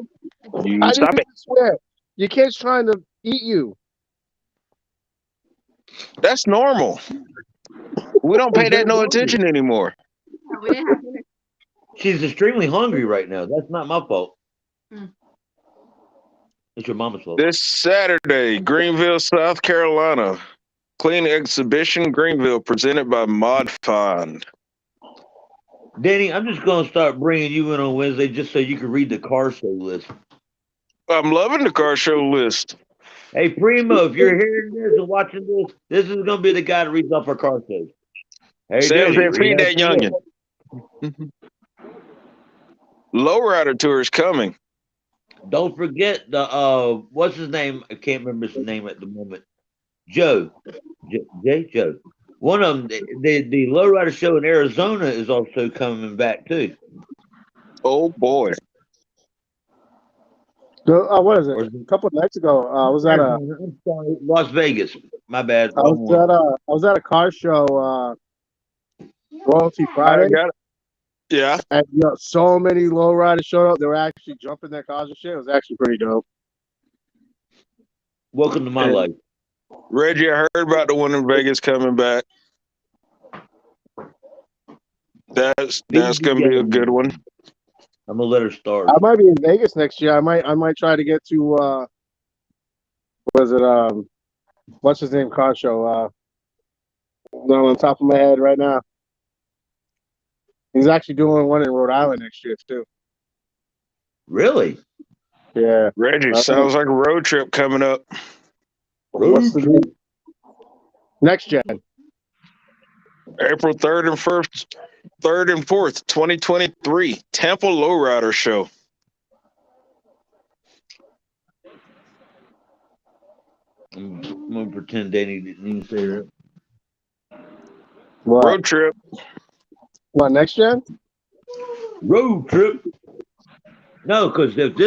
Stop it. Swear. Your kid's trying to eat you. That's normal. We don't pay that no attention anymore. She's extremely hungry right now. That's not my fault. It's your mama's fault. This Saturday, Greenville, South Carolina. Clean Exhibition Greenville, presented by Mod Fund. Danny, I'm just gonna start bringing you in on Wednesday just so you can read the car show list. I'm loving the car show list. Hey, Primo, if you're hearing this and watching this is gonna be the guy that reads off our car shows. Hey, Sam Danny, said, feed that youngin. Lowrider Tour is coming. Don't forget the what's his name? I can't remember his name at the moment. Joe. Joe. One of them, the lowrider show in Arizona is also coming back too. Oh boy. What is it? A couple of nights ago, I was at a I'm sorry, Las Vegas. My bad. I was at a car show, Royalty I Friday, got it. Yeah. and so many lowriders showed up. They were actually jumping their cars and shit. It was actually pretty dope. Welcome to my life. Reggie, I heard about the one in Vegas coming back. That's gonna be a good one. I'm gonna let her start. I might be in Vegas next year. I might try to get to what's his name car show? Not on top of my head right now. He's actually doing one in Rhode Island next year too. Really? Yeah. Reggie, sounds like a road trip coming up. What's the date? Next gen. April 3rd and 4th, 2023. Tampa Lowrider Show. I'm gonna pretend Danny didn't even say that. What? Road trip. What, next gen? Road trip. No, because if as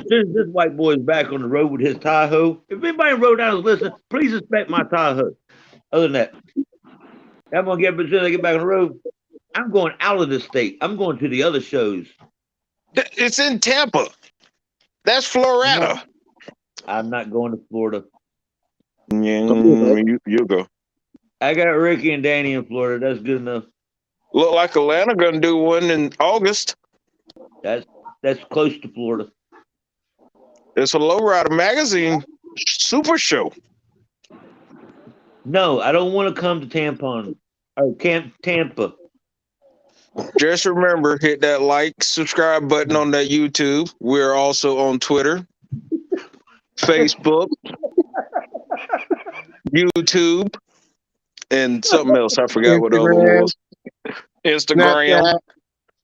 soon as this white boy is back on the road with his Tahoe, if anybody in Rhode Island is listening, please respect my Tahoe. Other than that, I'm gonna get as soon as I get back on the road. I'm going out of the state. I'm going to the other shows. It's in Tampa. That's Florida. No, I'm not going to Florida. You go. I got Ricky and Danny in Florida. That's good enough. Look like Atlanta gonna do one in August. That's close to Florida. It's a Lowrider Magazine super show. No, I don't want to come to Tampon or Tampa. Just remember, hit that like, subscribe button on that YouTube. We're also on Twitter, Facebook, YouTube, and something else. I forgot what the other one was. Instagram. Snapchat.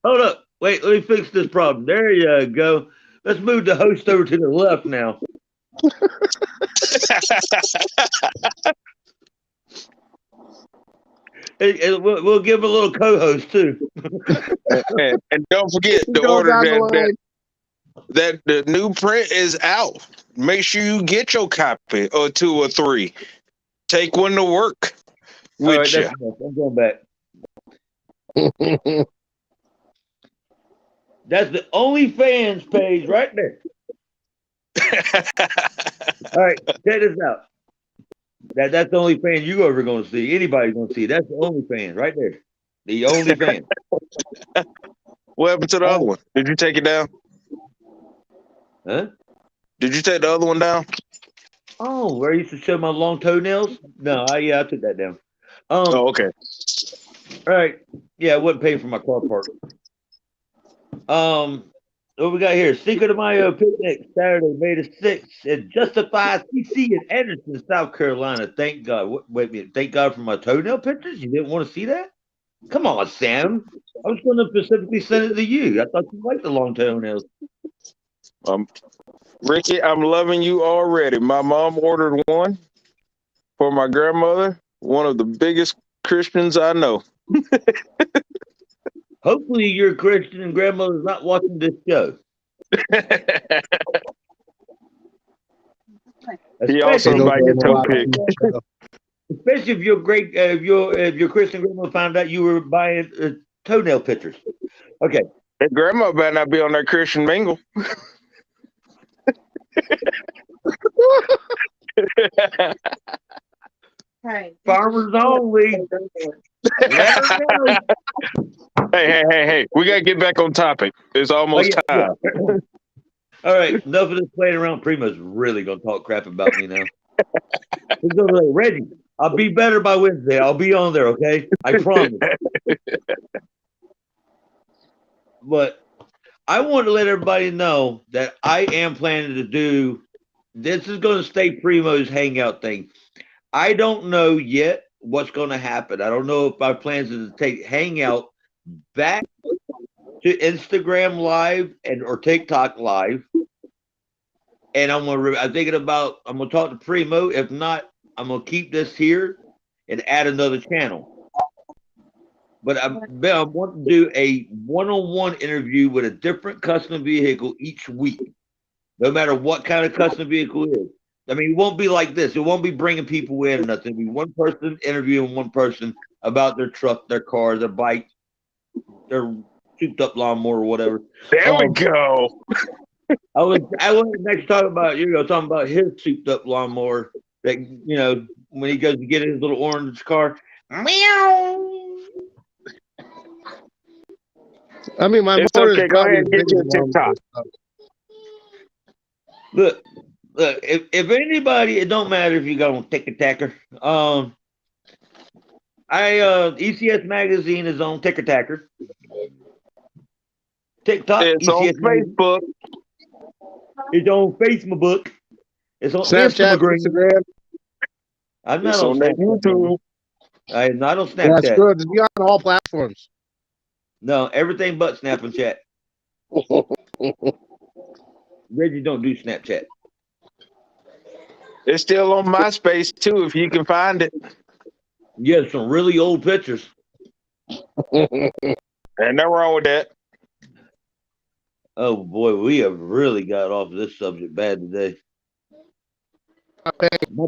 Hold up. Wait, let me fix this problem. There you go. Let's move the host over to the left now. And we'll give him a little co-host too. and don't forget to Go order down the that the new print is out. Make sure you get your copy or 2 or 3. Take one to work All with right, you. that's enough. I'm going back. That's the OnlyFans page right there. All right, check this out. That's the OnlyFans you ever going to see. Anybody's going to see. That's the OnlyFans right there. The OnlyFans. What happened to the other one? Did you take it down? Huh? Did you take the other one down? Oh, where I used to show my long toenails? No, I took that down. Oh, okay. All right. Yeah, I wasn't paying for my car park. What we got here? Cinco de Mayo picnic Saturday, May the 6th at Justify CC in Anderson, South Carolina. Thank God. Wait a minute. Thank God for my toenail pictures? You didn't want to see that? Come on, Sam. I was going to specifically send it to you. I thought you liked the long toenails. Ricky, I'm loving you already. My mom ordered one for my grandmother, one of the biggest Christians I know. Hopefully your Christian and grandmother's not watching this show. He also invited your toe pic. Especially if your Christian grandma found out you were buying toenail pictures. Okay. Hey, grandma better not be on that Christian mingle. Hey. Farmers only. Let her know. Hey. We got to get back on topic. It's almost time. Yeah. All right, enough of this playing around. Primo's really gonna talk crap about me now. He's gonna be like, Reggie, I'll be better by Wednesday. I'll be on there, okay? I promise. But I want to let everybody know that I am planning to do this is going to stay Primo's hangout thing. I don't know yet what's going to happen. I don't know if my plans is to take hangout back to Instagram live and or TikTok live. And I'm thinking about I'm gonna talk to Primo. If not, I'm gonna keep this here and add another channel. But I want to do a one-on-one interview with a different custom vehicle each week, no matter what kind of custom vehicle it is. I mean, it won't be like this. It won't be bringing people in or nothing. It'll be one person interviewing one person about their truck, their car, their bike, their souped up lawnmower or whatever. There we go. I was next talking about talking about his souped up lawnmower that when he goes to get his little orange car. Meow. I mean, my It's motor is okay. Go probably ahead and get your TikTok. Look, if anybody, it don't matter if you got on Ticker Tacker. ECS magazine is on Ticker Tacker. TikTok, It's on ECS magazine. Facebook. It's on Facebook. It's on Snapchat, Instagram. I'm not It's on on that Snapchat. YouTube. I am not on That's Snapchat. good. It's on all platforms. No, everything but Snap and Chat. Reggie don't do Snapchat. It's still on MySpace too, if you can find it. Yeah, some really old pictures. And nothing wrong with that. Oh boy, we have really got off this subject bad today.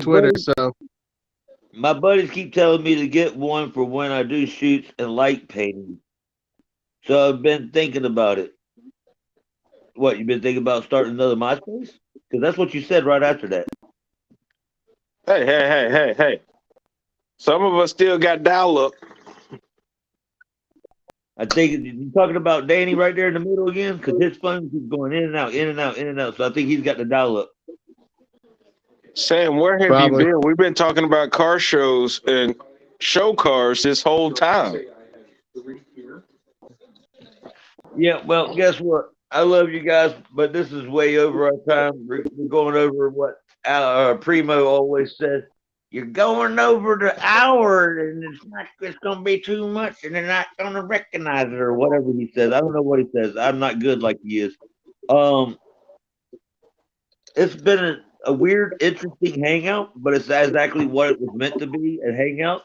Twitter, so My buddies keep telling me to get one for when I do shoots and light painting. So I've been thinking about it. What, you've been thinking about starting another MySpace? Because that's what you said right after that. Hey. Some of us still got dial up. I think you're talking about Danny right there in the middle again, because his phone keeps going in and out, in and out, in and out. So I think he's got the dial up. Sam, where have Probably. you been? We've been talking about car shows and show cars this whole time. Yeah, well, guess what? I love you guys, but this is way over our time. We're going over what Primo always says. You're going over the hour, and it's going to be too much, and they're not going to recognize it or whatever he says. I don't know what he says. I'm not good like he is. It's been a weird, interesting hangout, but it's exactly what it was meant to be, a hangout.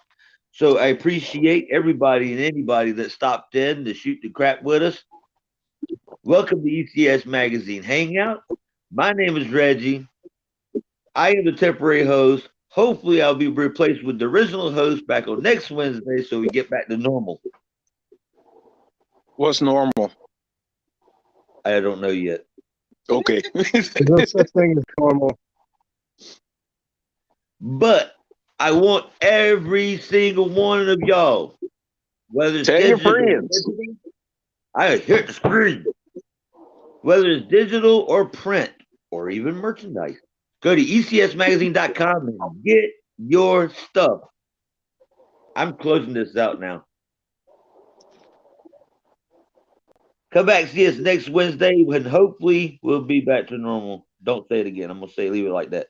So I appreciate everybody and anybody that stopped in to shoot the crap with us. Welcome to ECS Magazine Hangout. My name is Reggie. I am the temporary host. Hopefully, I'll be replaced with the original host back on next Wednesday so we get back to normal. What's normal? I don't know yet. Okay. there's no such thing as normal. But I want every single one of y'all, whether it's Tell your digital, friends. I hit the screen. Whether it's digital or print or even merchandise, go to ecsmagazine.com and get your stuff. I'm closing this out now. Come back, see us next Wednesday, when hopefully we'll be back to normal. Don't say it again. I'm going to leave it like that.